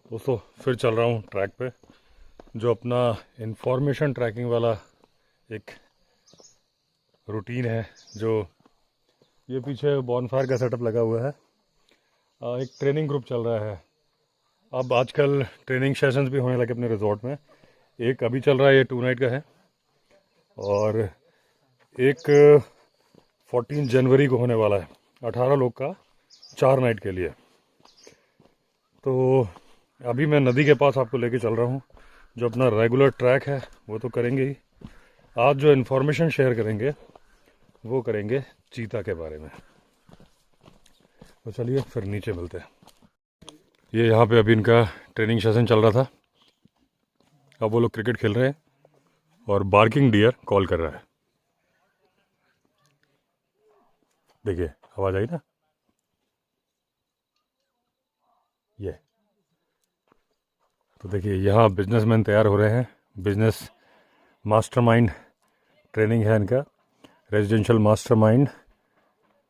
दोस्तों फिर चल रहा हूँ ट्रैक पे, जो अपना इंफॉर्मेशन ट्रैकिंग वाला एक रूटीन है। जो ये पीछे बॉनफायर का सेटअप लगा हुआ है, एक ट्रेनिंग ग्रुप चल रहा है। अब आजकल ट्रेनिंग सेशंस भी होने लगे अपने रिजॉर्ट में। एक अभी चल रहा है, ये 2 नाइट का है, और एक 14 जनवरी को होने वाला है, 18 लोग का 4 नाइट के लिए। तो अभी मैं नदी के पास आपको लेके चल रहा हूँ। जो अपना रेगुलर ट्रैक है वो तो करेंगे ही, आज जो इन्फॉर्मेशन शेयर करेंगे वो करेंगे चीता के बारे में। तो चलिए फिर नीचे मिलते हैं। ये यहाँ पे अभी इनका ट्रेनिंग सेशन चल रहा था। अब वो लोग क्रिकेट खेल रहे हैं और बार्किंग डियर कॉल कर रहा है। देखिए आवाज़ आई ना, ये। तो देखिए यहाँ बिजनेसमैन तैयार हो रहे हैं। बिजनेस मास्टरमाइंड ट्रेनिंग है इनका, रेजिडेंशियल मास्टरमाइंड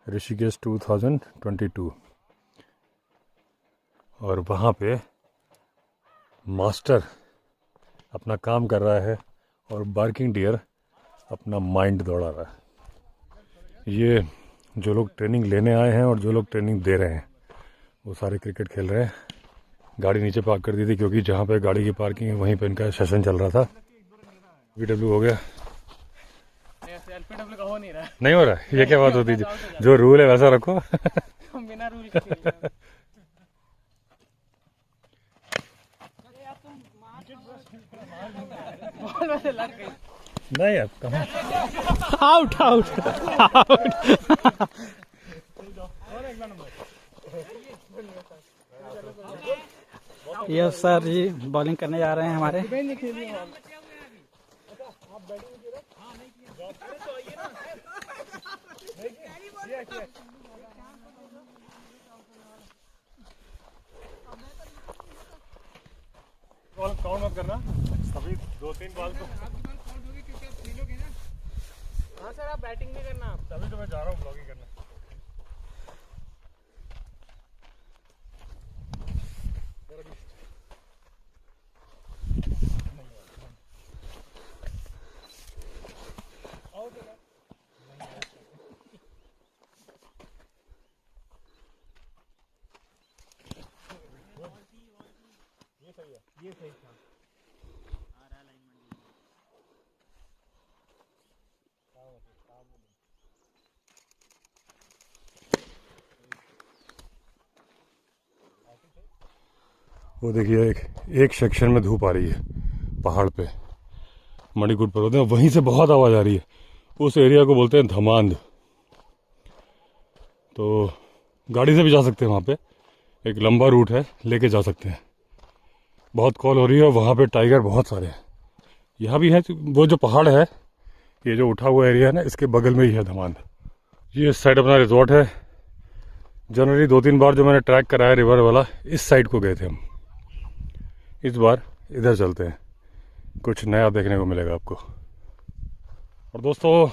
ऋषिकेश 2022। और वहाँ पे मास्टर अपना काम कर रहा है और बार्किंग डियर अपना माइंड दौड़ा रहा है। ये जो लोग ट्रेनिंग लेने आए हैं और जो लोग ट्रेनिंग दे रहे हैं वो सारे क्रिकेट खेल रहे हैं। गाड़ी नीचे पार्क कर दी थी क्योंकि जहाँ पे गाड़ी की पार्किंग है वहीं पे इनका सेशन चल रहा था। VW हो गया, एलपीडब्ल्यू का हो नहीं रहा है। नहीं हो रहा है। ये क्या बात होती है, जो रूल है वैसा रखो। हम बिना रूल के खेल रहे हैं। बॉल वैसे लग गई। नहीं यार, कहाँ out out out. Yes sir ji, bowling करने जा रहे हैं हमारे। बॉल काउंट मत करना, अभी 2-3 बॉल तो। हाँ सर, आप बैटिंग भी करना। तभी तो मैं जा रहा हूँ ब्लॉगिंग करने। ये सही था। वो देखिए एक सेक्शन में धूप आ रही है पहाड़ पे, मणिकूट पर्वत में, वहीं से बहुत आवाज़ आ रही है। उस एरिया को बोलते हैं धमांद। तो गाड़ी से भी जा सकते हैं वहाँ पे, एक लंबा रूट है, लेके जा सकते हैं। बहुत कॉल हो रही है, वहाँ पे टाइगर बहुत सारे हैं। यहाँ भी है, वो जो पहाड़ है, ये जो उठा हुआ एरिया है ना, इसके बगल में ही है धमांद। ये इस साइड अपना रिजॉर्ट है। जनरली 2-3 बार जो मैंने ट्रैक कराया रिवर वाला, इस साइड को गए थे हम। इस बार इधर चलते हैं, कुछ नया देखने को मिलेगा आपको। और दोस्तों,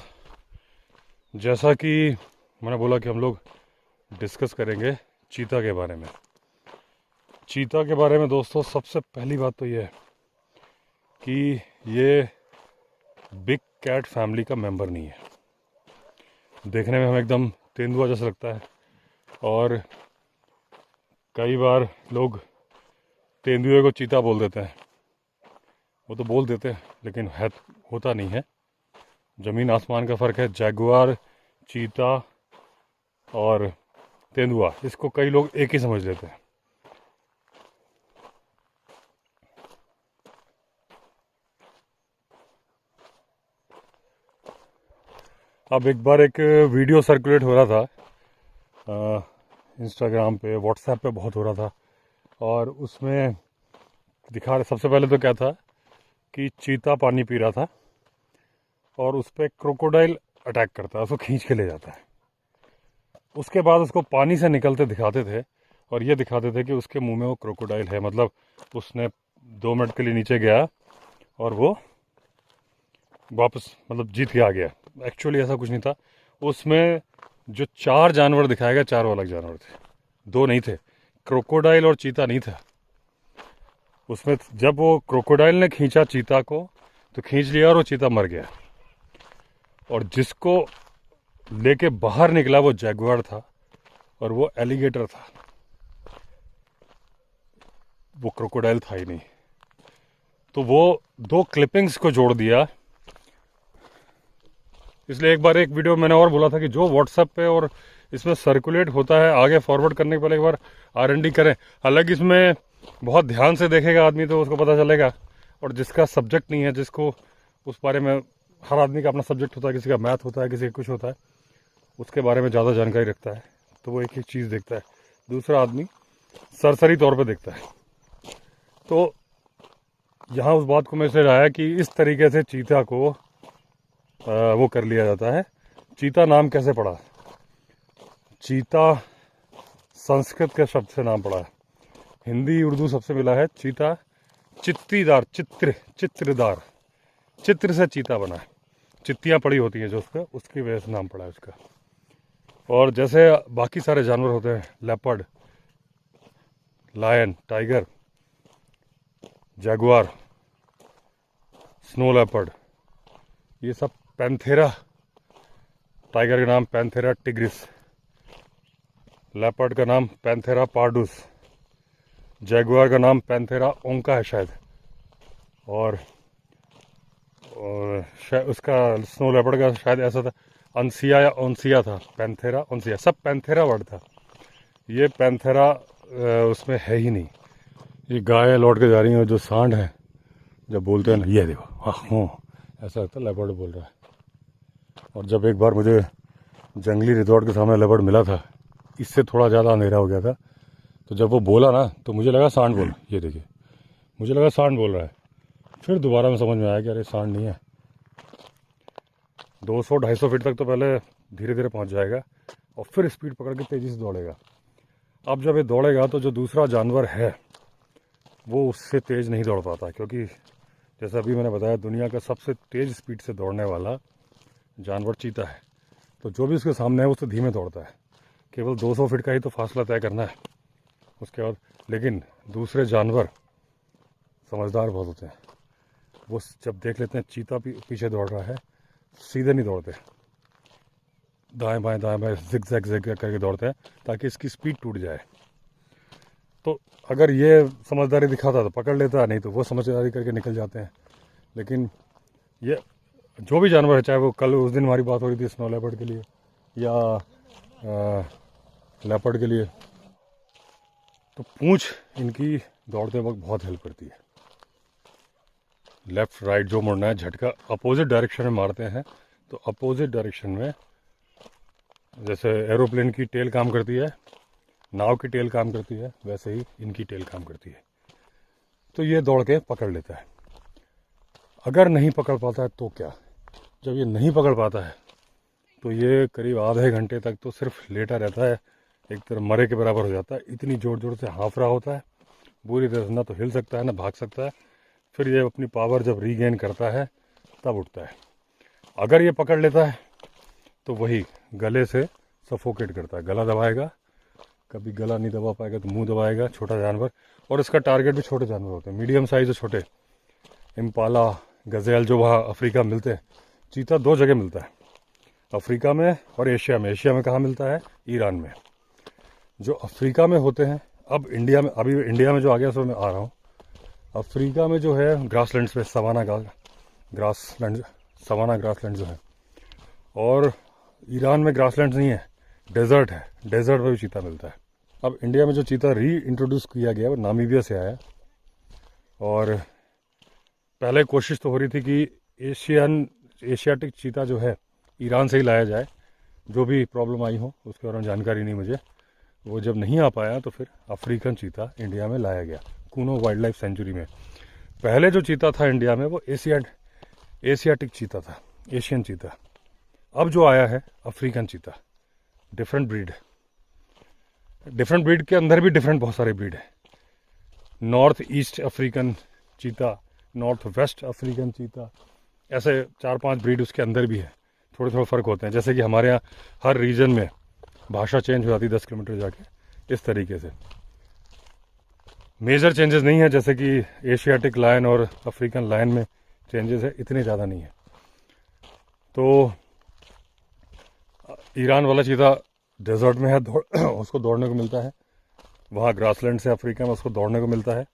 जैसा कि मैंने बोला कि हम लोग डिस्कस करेंगे चीता के बारे में। चीता के बारे में दोस्तों, सबसे पहली बात तो ये है कि ये बिग कैट फैमिली का मेंबर नहीं है। देखने में हमें एकदम तेंदुआ जैसा लगता है, और कई बार लोग तेंदुए को चीता बोल देते हैं। वो तो बोल देते हैं लेकिन है, होता नहीं है। ज़मीन आसमान का फ़र्क है। जैगुआर, चीता और तेंदुआ, इसको कई लोग एक ही समझ लेते हैं। अब एक बार एक वीडियो सर्कुलेट हो रहा था इंस्टाग्राम पे, व्हाट्सएप पे बहुत हो रहा था, और उसमें दिखा रहे, सबसे पहले तो क्या था कि चीता पानी पी रहा था और उस पर क्रोकोडाइल अटैक करता है, उसको खींच के ले जाता है। उसके बाद उसको पानी से निकलते दिखाते थे और ये दिखाते थे कि उसके मुंह में वो क्रोकोडाइल है। मतलब उसने 2 मिनट के लिए नीचे गया और वो वापस मतलब जीत के आ गया। एक्चुअली ऐसा कुछ नहीं था। उसमें जो 4 जानवर दिखाए गए, चारों अलग जानवर थे, 2 नहीं थे। क्रोकोडाइल और चीता नहीं था। उसमें जब वो क्रोकोडाइल ने खींचा चीता को तो खींच लिया और वो चीता मर गया। और जिसको लेके बाहर निकला वो जैगुआर था और वो एलिगेटर था, वो क्रोकोडाइल था ही नहीं। तो वो दो क्लिपिंग्स को जोड़ दिया। इसलिए एक बार एक वीडियो मैंने और बोला था कि जो व्हाट्सएप पे और इसमें सर्कुलेट होता है आगे फॉरवर्ड करने के पहले एक बार R&D करें। हालांकि इसमें बहुत ध्यान से देखेगा आदमी तो उसको पता चलेगा, और जिसका सब्जेक्ट नहीं है, जिसको उस बारे में, हर आदमी का अपना सब्जेक्ट होता है, किसी का मैथ होता है, किसी का कुछ होता है, उसके बारे में ज़्यादा जानकारी रखता है तो वो एक एक चीज़ देखता है, दूसरा आदमी सरसरी तौर पर देखता है। तो यहाँ उस बात को मैं से लाया कि इस तरीके से चीता को वो कर लिया जाता है। चीता नाम कैसे पड़ा? चीता संस्कृत के शब्द से नाम पड़ा है, हिंदी उर्दू सबसे मिला है। चीता चित्तीदार, चित्रदार, चित्र से चीता बना है। चित्तियाँ पड़ी होती हैं जो उस पर, उसकी वजह से नाम पड़ा है उसका। और जैसे बाकी सारे जानवर होते हैं, leopard, lion, tiger, jaguar, snow leopard, ये सब पैंथेरा, टाइगर का नाम पैंथेरा टिग्रिस, लेपर्ड का नाम पैंथेरा पार्डुस, जैगुआर का नाम पैंथेरा ओंका है शायद, और उसका स्नो लेपर्ड का शायद ऐसा था अंसिया या ओंसिया था, पैंथेरा ओंसिया, सब पैंथेरा वर्ड था। ये पैंथेरा उसमें है ही नहीं। ये गाय लौट के जा रही है, जो सांड है जब बोलते हैं ना, ये देखो हाँ ऐसा लगता है लेपर्ड बोल रहा है। और जब एक बार मुझे जंगली रिजॉर्ट के सामने लेपर्ड मिला था, इससे थोड़ा ज़्यादा अंधेरा हो गया था, तो जब वो बोला ना तो मुझे लगा सांड बोल, ये देखिए मुझे लगा सांड बोल रहा है। फिर दोबारा में समझ में आया कि अरे सांड नहीं है। 200-250 फीट तक तो पहले धीरे धीरे पहुंच जाएगा और फिर स्पीड पकड़ के तेज़ी से दौड़ेगा। अब जब ये दौड़ेगा तो जो दूसरा जानवर है वो उससे तेज़ नहीं दौड़ पाता, क्योंकि जैसा अभी मैंने बताया दुनिया का सबसे तेज़ स्पीड से दौड़ने वाला जानवर चीता है। तो जो भी उसके सामने है उससे धीमे दौड़ता है, केवल 200 फीट का ही तो फासला तय करना है उसके बाद। लेकिन दूसरे जानवर समझदार बहुत होते हैं, वो जब देख लेते हैं चीता पीछे दौड़ रहा है, सीधे नहीं दौड़ते, दाएं बाएं जिग जैग करके दौड़ते हैं ताकि इसकी स्पीड टूट जाए। तो अगर ये समझदारी दिखाता तो पकड़ लेता, नहीं तो वो समझदारी करके निकल जाते हैं। लेकिन ये जो भी जानवर है, चाहे वो कल उस दिन हमारी बात हो रही थी स्नो लेपर्ड के लिए या लेपर्ड के लिए, तो पूंछ इनकी दौड़ते वक्त बहुत हेल्प करती है। लेफ़्ट राइट जो मुड़ना है, झटका अपोजिट डायरेक्शन में मारते हैं तो अपोजिट डायरेक्शन में, जैसे एरोप्लेन की टेल काम करती है, नाव की टेल काम करती है, वैसे ही इनकी टेल काम करती है। तो ये दौड़ के पकड़ लेता है। अगर नहीं पकड़ पाता है तो क्या? जब ये नहीं पकड़ पाता है तो ये करीब आधे घंटे तक तो सिर्फ लेटा रहता है, एक तरह मरे के बराबर हो जाता है। इतनी ज़ोर ज़ोर से हाँफ रहा होता है, पूरी तरह ना तो हिल सकता है ना भाग सकता है। फिर ये अपनी पावर जब रीगेन करता है तब उठता है। अगर ये पकड़ लेता है तो वही गले से सफोकेट करता है, गला दबाएगा, कभी गला नहीं दबा पाएगा तो मुंह दबाएगा, छोटा जानवर। और इसका टारगेट भी छोटे जानवर होते हैं, मीडियम साइज और छोटे, इम्पाला, गज़ेल, जो वहाँ अफ्रीका में मिलते हैं। चीता 2 जगह मिलता है, अफ्रीका में और एशिया में। एशिया में कहाँ मिलता है? ईरान में। जो अफ्रीका में होते हैं, अब इंडिया में, अभी इंडिया में जो आ गया सो मैं आ रहा हूँ। अफ्रीका में जो है ग्रासलैंड्स पे, सवाना ग्रासलैंड जो है, और ईरान में ग्रासलैंड्स नहीं है, डेजर्ट है, डेजर्ट में भी चीता मिलता है। अब इंडिया में जो चीता री इंट्रोड्यूस किया गया वो नामीबिया से आया, और पहले कोशिश तो हो रही थी कि एशियाटिक चीता जो है ईरान से ही लाया जाए। जो भी प्रॉब्लम आई हो उसके बारे में जानकारी नहीं मुझे, वो जब नहीं आ पाया तो फिर अफ्रीकन चीता इंडिया में लाया गया, कूनो वाइल्ड लाइफ सेंचुरी में। पहले जो चीता था इंडिया में वो एशियाटिक चीता था, एशियन चीता। अब जो आया है अफ्रीकन चीता, डिफरेंट ब्रीड है। डिफरेंट ब्रीड के अंदर भी डिफरेंट बहुत सारे ब्रीड है। North east African cheetah, north west African cheetah, ऐसे 4-5 ब्रीड उसके अंदर भी है। थोड़े थोड़े फ़र्क होते हैं, जैसे कि हमारे यहाँ हर रीजन में भाषा चेंज हो जाती है 10 किलोमीटर जाके, इस तरीके से। मेजर चेंजेस नहीं है जैसे कि एशियाटिक लायन और अफ्रीकन लायन में चेंजेस है, इतने ज़्यादा नहीं है। तो ईरान वाला चीता डेजर्ट में है, उसको दौड़ने को मिलता है। वहाँ ग्रासलैंड से अफ्रीका में उसको दौड़ने को मिलता है।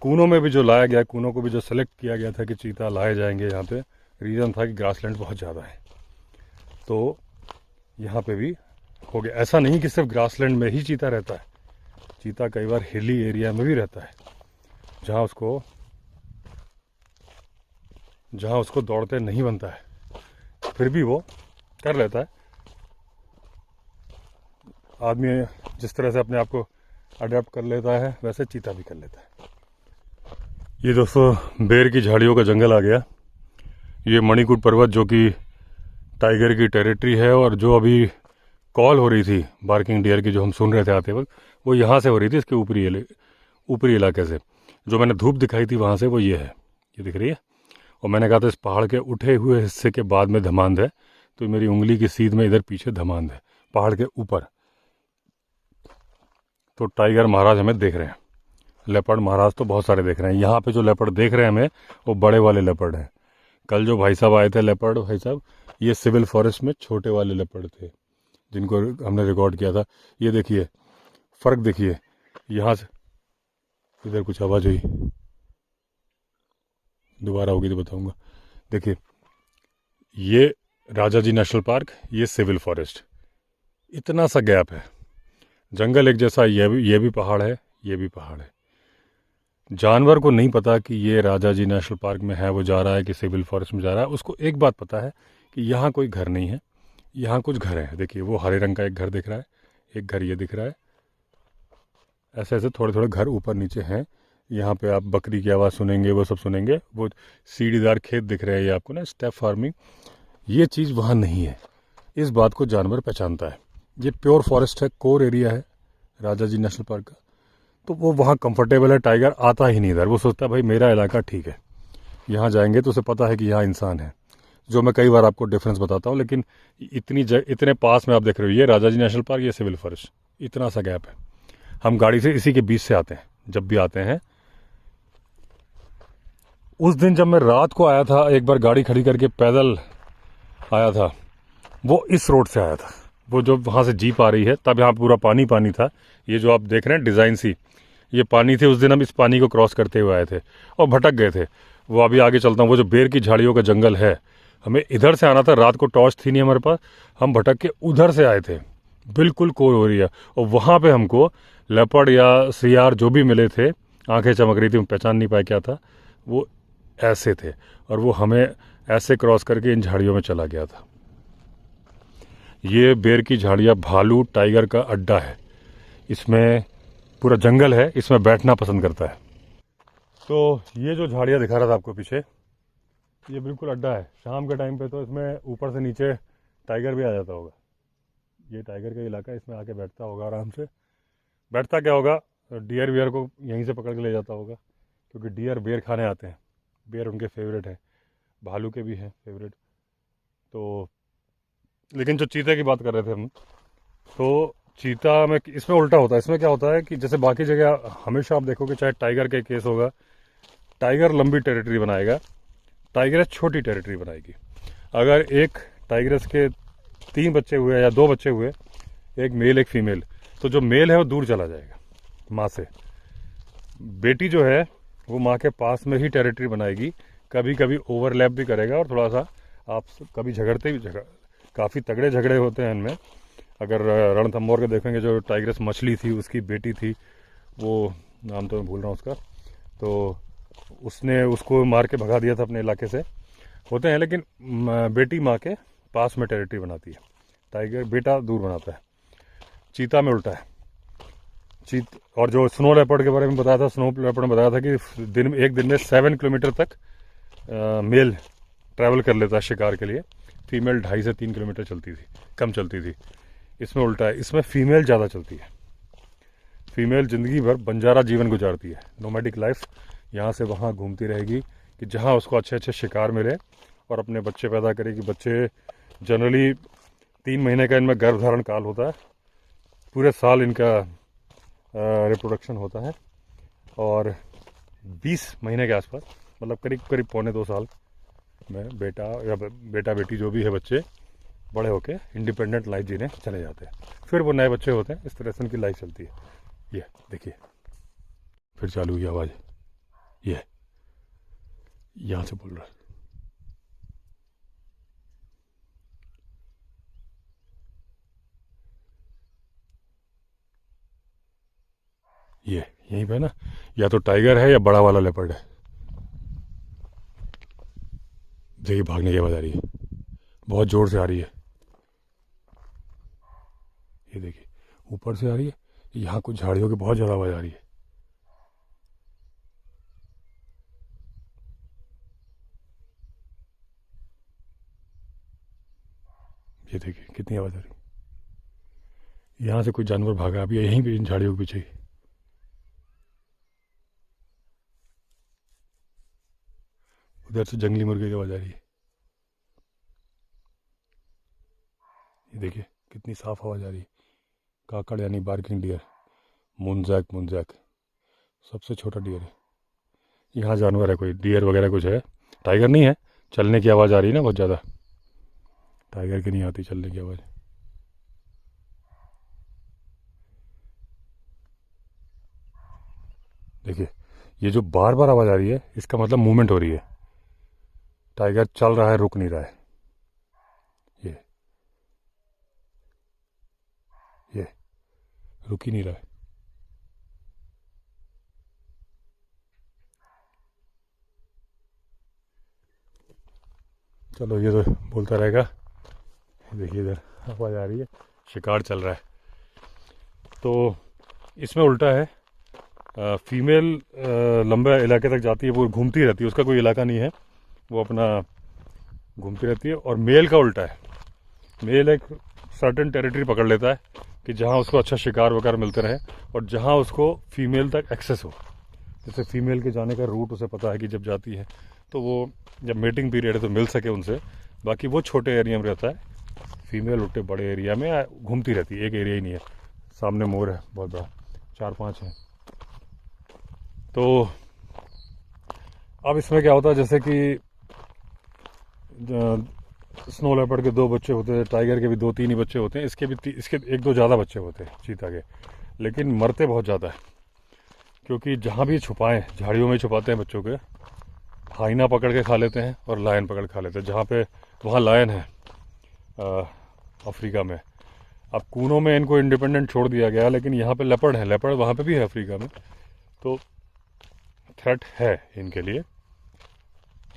कूनों में भी जो लाया गया, कूनों को भी जो सेलेक्ट किया गया था कि चीता लाए जाएंगे यहाँ पे, रीज़न था कि ग्रासलैंड बहुत ज़्यादा है, तो यहाँ पे भी हो गया। ऐसा नहीं कि सिर्फ ग्रासलैंड में ही चीता रहता है, चीता कई बार हिली एरिया में भी रहता है जहाँ उसको दौड़ते नहीं बनता है, फिर भी वो कर लेता है। आदमी जिस तरह से अपने आप को अडेप्ट कर लेता है वैसे चीता भी कर लेता है। ये दोस्तों बेर की झाड़ियों का जंगल आ गया। ये मणिकूट पर्वत जो कि टाइगर की टेरिटरी है, और जो अभी कॉल हो रही थी बार्किंग डियर की जो हम सुन रहे थे आते वक्त, वो यहाँ से हो रही थी, इसके ऊपरी इलाके से। जो मैंने धूप दिखाई थी वहाँ से वो ये है, ये दिख रही है। और मैंने कहा था इस पहाड़ के उठे हुए हिस्से के बाद में धमांद है, तो मेरी उंगली की सीध में इधर पीछे धमांद है, पहाड़ के ऊपर। तो टाइगर महाराज हमें देख रहे हैं, लेपर्ड महाराज तो बहुत सारे देख रहे हैं। यहाँ पे जो लेपर्ड देख रहे हैं हमें, वो बड़े वाले लेपर्ड हैं। कल जो भाई साहब आए थे लेपर्ड भाई साहब, ये सिविल फॉरेस्ट में छोटे वाले लेपर्ड थे जिनको हमने रिकॉर्ड किया था। ये देखिए फ़र्क देखिए, यहाँ से इधर कुछ आवाज़ हुई, दोबारा होगी तो बताऊंगा। देखिए ये राजा जी नेशनल पार्क, ये सिविल फॉरेस्ट, इतना सा गैप है। जंगल एक जैसा, ये भी पहाड़ है, ये भी पहाड़ है। जानवर को नहीं पता कि ये राजा जी नेशनल पार्क में है, वो जा रहा है कि सिविल फॉरेस्ट में जा रहा है। उसको एक बात पता है कि यहाँ कोई घर नहीं है, यहाँ कुछ घर है। देखिए वो हरे रंग का एक घर दिख रहा है, एक घर ये दिख रहा है, ऐसे ऐसे थोड़े थोड़े घर ऊपर नीचे हैं। यहाँ पे आप बकरी की आवाज़ सुनेंगे, वो सब सुनेंगे। वो सीढ़ीदार खेत दिख रहे हैं ये आपको ना, स्टेप फार्मिंग, ये चीज़ वहाँ नहीं है। इस बात को जानवर पहचानता है। ये प्योर फॉरेस्ट है, कोर एरिया है राजा जी नेशनल पार्क का, तो वो वहाँ कंफर्टेबल है। टाइगर आता ही नहीं इधर, वो सोचता है भाई मेरा इलाका ठीक है, यहाँ जाएंगे तो उसे पता है कि यहाँ इंसान है। जो मैं कई बार आपको डिफरेंस बताता हूँ, लेकिन इतने पास में आप देख रहे हो, ये राजा जी नेशनल पार्क, ये सिविल फॉरेस्ट, इतना सा गैप है। हम गाड़ी से इसी के बीच से आते हैं जब भी आते हैं। उस दिन जब मैं रात को आया था, एक बार गाड़ी खड़ी करके पैदल आया था, वो इस रोड से आया था, वो जो वहाँ से जीप आ रही है, तब यहाँ पूरा पानी पानी था। ये जो आप देख रहे हैं डिज़ाइन सी, ये पानी थे। उस दिन हम इस पानी को क्रॉस करते हुए आए थे और भटक गए थे। वो अभी आगे चलता हूँ, वो जो बेर की झाड़ियों का जंगल है, हमें इधर से आना था। रात को टॉर्च थी नहीं हमारे पास, हम भटक के उधर से आए थे, बिल्कुल कोर हो रही है। और वहाँ पे हमको लेपर्ड या सियार जो भी मिले थे, आंखें चमक रही थी, पहचान नहीं पाया क्या था वो, ऐसे थे। और वो हमें ऐसे क्रॉस करके इन झाड़ियों में चला गया था। ये बेर की झाड़ियाँ भालू टाइगर का अड्डा है, इसमें पूरा जंगल है, इसमें बैठना पसंद करता है। तो ये जो झाड़ियाँ दिखा रहा था आपको पीछे, ये बिल्कुल अड्डा है। शाम के टाइम पे तो इसमें ऊपर से नीचे टाइगर भी आ जाता होगा। ये टाइगर का इलाका, इसमें आके बैठता होगा आराम से। बैठता क्या होगा, डियर वियर को यहीं से पकड़ के ले जाता होगा, क्योंकि डियर बेर खाने आते हैं, बेर उनके फेवरेट है, भालू के भी हैं फेवरेट। तो लेकिन जो चीते की बात कर रहे थे हम, तो चीता में इसमें उल्टा होता है। इसमें क्या होता है कि जैसे बाकी जगह हमेशा आप देखोगे, चाहे टाइगर के केस होगा, टाइगर लंबी टेरिटरी बनाएगा, टाइगर छोटी टेरिटरी बनाएगी। अगर एक टाइगरस के 3 बच्चे हुए या 2 बच्चे हुए, एक मेल एक फीमेल, तो जो मेल है वो दूर चला जाएगा माँ से। बेटी जो है वो माँ के पास में ही टेरिटरी बनाएगी, कभी कभी ओवरलैप भी करेगा, और थोड़ा सा आप कभी झगड़ते भी काफ़ी तगड़े झगड़े होते हैं इनमें। अगर रणथंभौर के देखेंगे, जो टाइगरस मछली थी उसकी बेटी थी, वो नाम तो मैं भूल रहा हूँ उसका, तो उसने उसको मार के भगा दिया था अपने इलाके से। होते हैं, लेकिन बेटी माँ के पास में टेरिटरी बनाती है, टाइगर बेटा दूर बनाता है। चीता में उल्टा है। और जो स्नो लेपर्ड के बारे में बताया था, स्नो लेपर्ड में बताया था कि एक दिन में 7 किलोमीटर तक मेल ट्रैवल कर लेता है शिकार के लिए, फीमेल 2.5 से 3 किलोमीटर चलती थी, कम चलती थी। इसमें उल्टा है, इसमें फीमेल ज़्यादा चलती है। फीमेल ज़िंदगी भर बंजारा जीवन गुजारती है, नोमैडिक लाइफ, यहाँ से वहाँ घूमती रहेगी कि जहाँ उसको अच्छे अच्छे शिकार मिले और अपने बच्चे पैदा करेगी। बच्चे जनरली 3 महीने का इनमें गर्भधारण काल होता है, पूरे साल इनका रिप्रोडक्शन होता है, और 20 महीने के आसपास, मतलब करीब करीब पौने 2 साल में बेटा या बेटा बेटी जो भी है बच्चे बड़े होके इंडिपेंडेंट लाइफ जीने चले जाते हैं। फिर वो नए बच्चे होते हैं, इस तरह से उनकी लाइफ चलती है। ये देखिए फिर चालू हुई आवाज़, ये यहाँ से बोल रहा है। ये यहीं पे ना, या तो टाइगर है या बड़ा वाला लेपर्ड है। देखिए भागने की आवाज़ आ रही है, बहुत ज़ोर से आ रही है। ये देखिए ऊपर से आ रही है, यहाँ कुछ झाड़ियों की बहुत ज़्यादा आवाज़ आ रही है। ये देखिए कितनी आवाज़ आ रही है। यहाँ से कोई जानवर भागा अभी यहीं पे इन झाड़ियों के पीछे ही। उधर से जंगली मुर्गे की आवाज़ आ रही है। ये देखिए कितनी साफ आवाज़ आ रही है। काकड़ यानी बार्किंग डियर, मुंजैक मुंजैक सबसे छोटा डियर है। यहाँ जानवर है कोई, डियर वगैरह कुछ है, टाइगर नहीं है। चलने की आवाज़ आ रही है ना बहुत ज़्यादा, टाइगर की नहीं आती चलने की आवाज़। देखिए ये जो बार बार आवाज़ आ रही है इसका मतलब मूवमेंट हो रही है, टाइगर चल रहा है, रुक नहीं रहा है। ये रुक ही नहीं रहा है। चलो ये तो बोलता रहेगा। देखिए इधर आवाज़ आ रही है, शिकार चल रहा है। तो इसमें उल्टा है, फीमेल लंबे इलाके तक जाती है, वो घूमती रहती है, उसका कोई इलाका नहीं है, वो अपना घूमती रहती है। और मेल का उल्टा है, मेल एक सर्टेन टेरिटरी पकड़ लेता है कि जहाँ उसको अच्छा शिकार वगैरह मिलते रहे और जहाँ उसको फीमेल तक एक्सेस हो। जैसे फीमेल के जाने का रूट उसे पता है कि जब जाती है तो वो जब मीटिंग पीरियड है तो मिल सके उनसे। बाकी वो छोटे एरिया में रहता है, फीमेल उल्टे बड़े एरिया में घूमती रहती है, एक एरिया ही नहीं है। सामने मोर है बहुत बड़ा, 4-5 है। तो अब इसमें क्या होता है, जैसे कि स्नो लेपर्ड के 2 बच्चे होते हैं, टाइगर के भी 2-3 ही बच्चे होते हैं, इसके भी इसके 1-2 ज़्यादा बच्चे होते हैं चीता के, लेकिन मरते बहुत ज़्यादा है। क्योंकि जहाँ भी छुपाएं, झाड़ियों में छुपाते हैं बच्चों के, हाइना पकड़ के खा लेते हैं और लायन पकड़ के खा लेते हैं। जहाँ पे वहाँ लायन है अफ्रीका में, अब कूनों में इनको इंडिपेंडेंट छोड़ दिया गया, लेकिन यहाँ पे लेपर्ड है, लेपर्ड वहाँ पे भी है अफ्रीका में, तो थ्रेट है इनके लिए।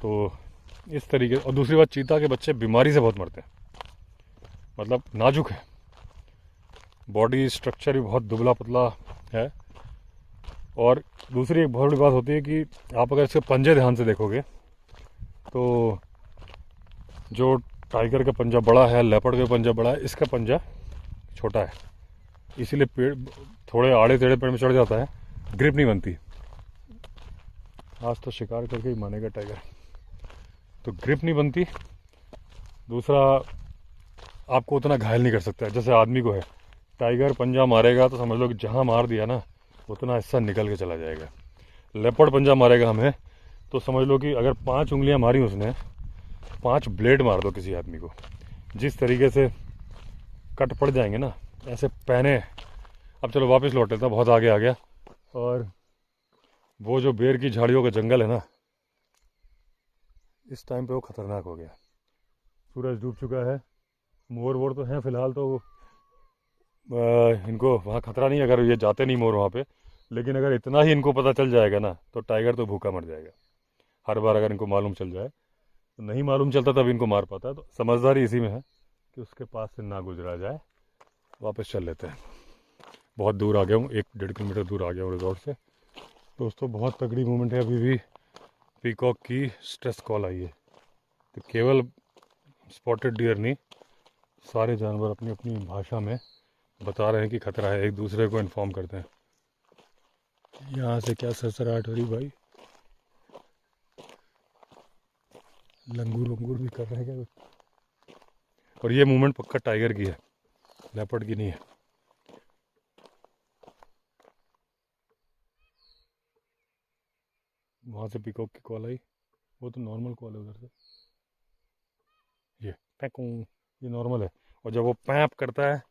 तो इस तरीके। और दूसरी बात, चीता के बच्चे बीमारी से बहुत मरते हैं, मतलब नाजुक है, बॉडी स्ट्रक्चर भी बहुत दुबला पतला है। और दूसरी एक बहुत बड़ी बात होती है कि आप अगर इसके पंजे ध्यान से देखोगे तो जो टाइगर का पंजा बड़ा है, लेपर्ड का पंजा बड़ा है, इसका पंजा छोटा है, इसीलिए पेड़ थोड़े आड़े टेढ़े पेड़ में चढ़ जाता है, ग्रिप नहीं बनती। आज तो शिकार करके ही मानेगा टाइगर, तो ग्रिप नहीं बनती। दूसरा, आपको उतना घायल नहीं कर सकता है जैसे आदमी को है। टाइगर पंजा मारेगा तो समझ लो कि जहाँ मार दिया ना उतना हिस्सा निकल के चला जाएगा। लेपर्ड पंजा मारेगा हमें तो समझ लो कि अगर 5 उंगलियां मारी उसने, 5 ब्लेड मार दो किसी आदमी को, जिस तरीके से कट पड़ जाएंगे ना, ऐसे पहने। अब चलो वापस लौट लेता, बहुत आगे आ गया। और वो जो बेर की झाड़ियों का जंगल है ना, इस टाइम पे वो खतरनाक हो गया। सूरज डूब चुका है, मोर वोर तो हैं फिलहाल, तो इनको वहाँ खतरा नहीं अगर ये जाते नहीं मोर वहाँ पे। लेकिन अगर इतना ही इनको पता चल जाएगा ना तो टाइगर तो भूखा मर जाएगा। हर बार अगर इनको मालूम चल जाए, तो नहीं मालूम चलता तब इनको मार पाता है। तो समझदारी इसी में है कि उसके पास से ना गुजरा जाए। वापस चल लेते हैं, बहुत दूर आ गया हूँ, 1-1.5 किलोमीटर दूर आ गया हूँ रिजॉर्ट से। दोस्तों बहुत तगड़ी मूवमेंट है, अभी भी पीकॉक की स्ट्रेस कॉल आई है। तो केवल स्पॉटेड डियर नहीं, सारे जानवर अपनी अपनी भाषा में बता रहे हैं कि खतरा है, एक दूसरे को इन्फॉर्म करते हैं। यहाँ से क्या सरसराहट हो रही भाई, लंगूर वंगूर भी कर रहे हैं क्या? और ये मूवमेंट पक्का टाइगर की है, लेपर्ड की नहीं है। वहाँ से पिकॉक की कॉल आई, वो तो नॉर्मल कॉल है उधर से। ये पैकू, ये नॉर्मल है। और जब वो पैप करता है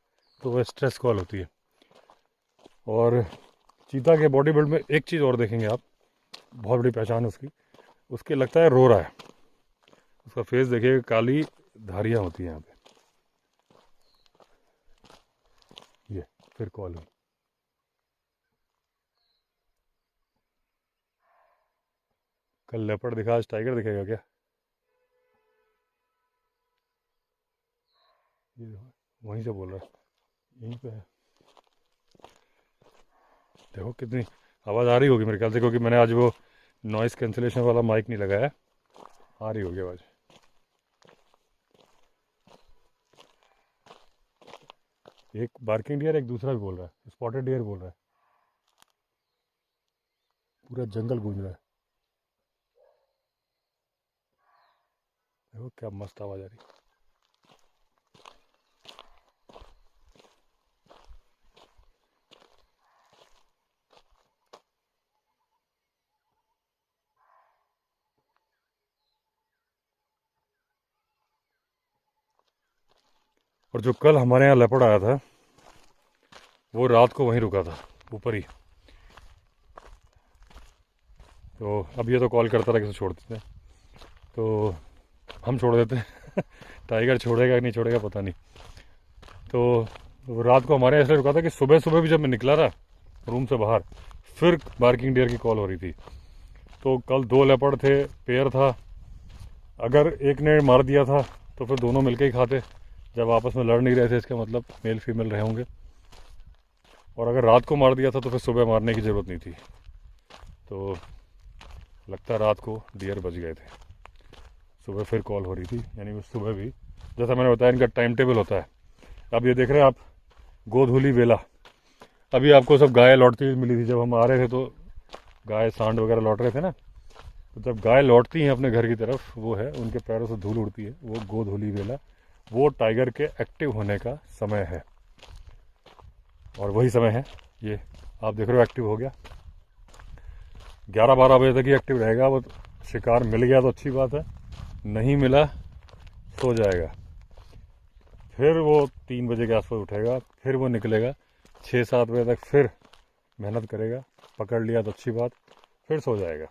तो वो स्ट्रेस कॉल होती है। और चीता के बॉडी बिल्ड में एक चीज़ और देखेंगे आप, बहुत बड़ी पहचान है उसकी, उसके लगता है रो रहा है। उसका फेस देखिएगा, काली धारियाँ होती हैं यहाँ पे। ये फिर कॉल हुई। कल लेपर्ड दिखा, आज टाइगर दिखेगा क्या? ये देखो, वहीं से बोल रहा है, यहीं पे है। देखो कितनी आवाज़ आ रही होगी मेरे ख्याल से, क्योंकि मैंने आज वो नॉइस कैंसिलेशन वाला माइक नहीं लगाया। आ रही होगी आवाज़। एक बार्किंग डियर, एक दूसरा भी बोल रहा है, स्पॉटेड डियर बोल रहा है। पूरा जंगल गूंज रहा है। देखो क्या मस्त आवाज़ आ रही है। और जो कल हमारे यहाँ लेपर्ड आया था, वो रात को वहीं रुका था, ऊपर ही। तो अब ये तो कॉल करता रहा कि छोड़ देते हैं, तो हम छोड़ देते हैं। टाइगर छोड़ेगा कि नहीं छोड़ेगा पता नहीं। तो रात को हमारे यहाँ इसलिए रुका था कि सुबह सुबह भी जब मैं निकला था रूम से बाहर, फिर बार्किंग डियर की कॉल हो रही थी। तो कल 2 लेपर्ड थे, पेयर था। अगर एक ने मार दिया था तो फिर दोनों मिलके ही खाते। जब आपस में लड़ नहीं रहे थे, इसका मतलब मेल फीमेल रहे होंगे। और अगर रात को मार दिया था तो फिर सुबह मारने की ज़रूरत नहीं थी। तो लगता है रात को डियर बच गए थे। सुबह फिर कॉल हो रही थी, यानी सुबह भी, जैसा मैंने बताया, इनका टाइम टेबल होता है। अब ये देख रहे हैं आप, गोधूली वेला। अभी आपको सब गाय लौटती हुई मिली थी, जब हम आ रहे थे तो गाय सांड वगैरह लौट रहे थे ना। तो जब गाय लौटती हैं अपने घर की तरफ, वो है उनके पैरों से धूल उड़ती है, वो गोधूली वेला, वो टाइगर के एक्टिव होने का समय है। और वही समय है ये, आप देख रहे हो एक्टिव हो गया। 11-12 बजे तक ही एक्टिव रहेगा। वो शिकार मिल गया तो अच्छी बात है, नहीं मिला सो जाएगा। फिर वो 3 बजे के आसपास उठेगा, फिर वो निकलेगा 6-7 बजे तक, फिर मेहनत करेगा। पकड़ लिया तो अच्छी बात, फिर सो जाएगा।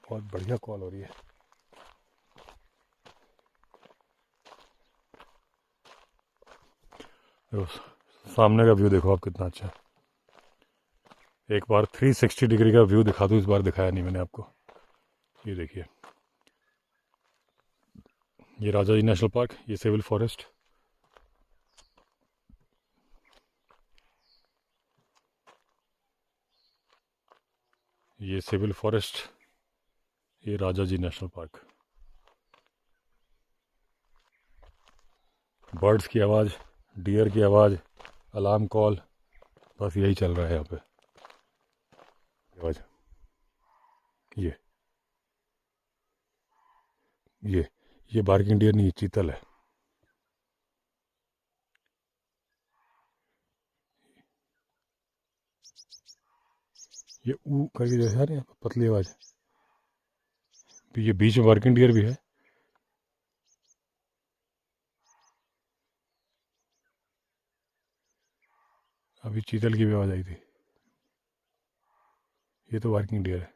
बहुत बढ़िया कॉल हो रही है। सामने का व्यू देखो आप, कितना अच्छा है। एक बार 360 डिग्री का व्यू दिखा दूँ, इस बार दिखाया नहीं मैंने आपको। ये देखिए, ये राजा जी नेशनल पार्क, ये सिविल फॉरेस्ट। ये सिविल फॉरेस्ट, ये राजा जी नेशनल पार्क। बर्ड्स की आवाज़, डियर की आवाज़, अलार्म कॉल, बस यही चल रहा है यहाँ पे। आवाज़, ये बार्किंग डियर नहीं, चीतल है। ये ऊ करके जैसे आ रहे हैं पतली आवाज़। ये बीच में बार्किंग डियर भी है। अभी चीतल की भी आवाज़ आई थी। ये तो बार्किंग डियर है।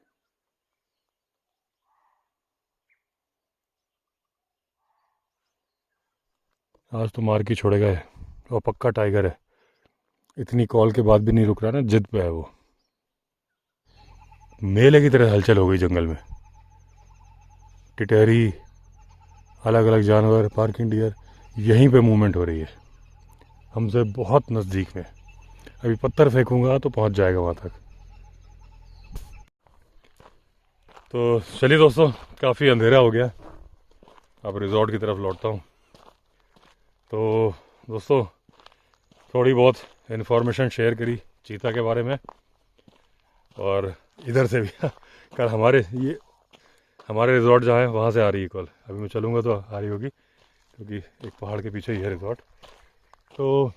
आज तो मार के छोड़ेगा है, और पक्का टाइगर है। इतनी कॉल के बाद भी नहीं रुक रहा ना, जिद पे है वो। मेले की तरह हलचल हो गई जंगल में। टिटहरी, अलग अलग जानवर, बार्किंग डियर, यहीं पे मूवमेंट हो रही है, हमसे बहुत नज़दीक में। अभी पत्थर फेंकूंगा तो पहुंच जाएगा वहाँ तक। तो चलिए दोस्तों, काफ़ी अंधेरा हो गया, अब रिजॉर्ट की तरफ लौटता हूँ। तो दोस्तों, थोड़ी बहुत इन्फॉर्मेशन शेयर करी चीता के बारे में, और इधर से भी कल हमारे रिजॉर्ट जहाँ है वहाँ से आ रही है कॉल। अभी मैं चलूँगा तो आ रही होगी, क्योंकि एक पहाड़ के पीछे ही है रिजॉर्ट। तो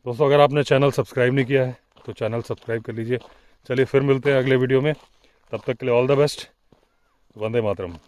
दोस्तों, अगर आपने चैनल सब्सक्राइब नहीं किया है तो चैनल सब्सक्राइब कर लीजिए, चलिए फिर मिलते हैं अगले वीडियो में, तब तक के लिए all the best. Vande Mataram.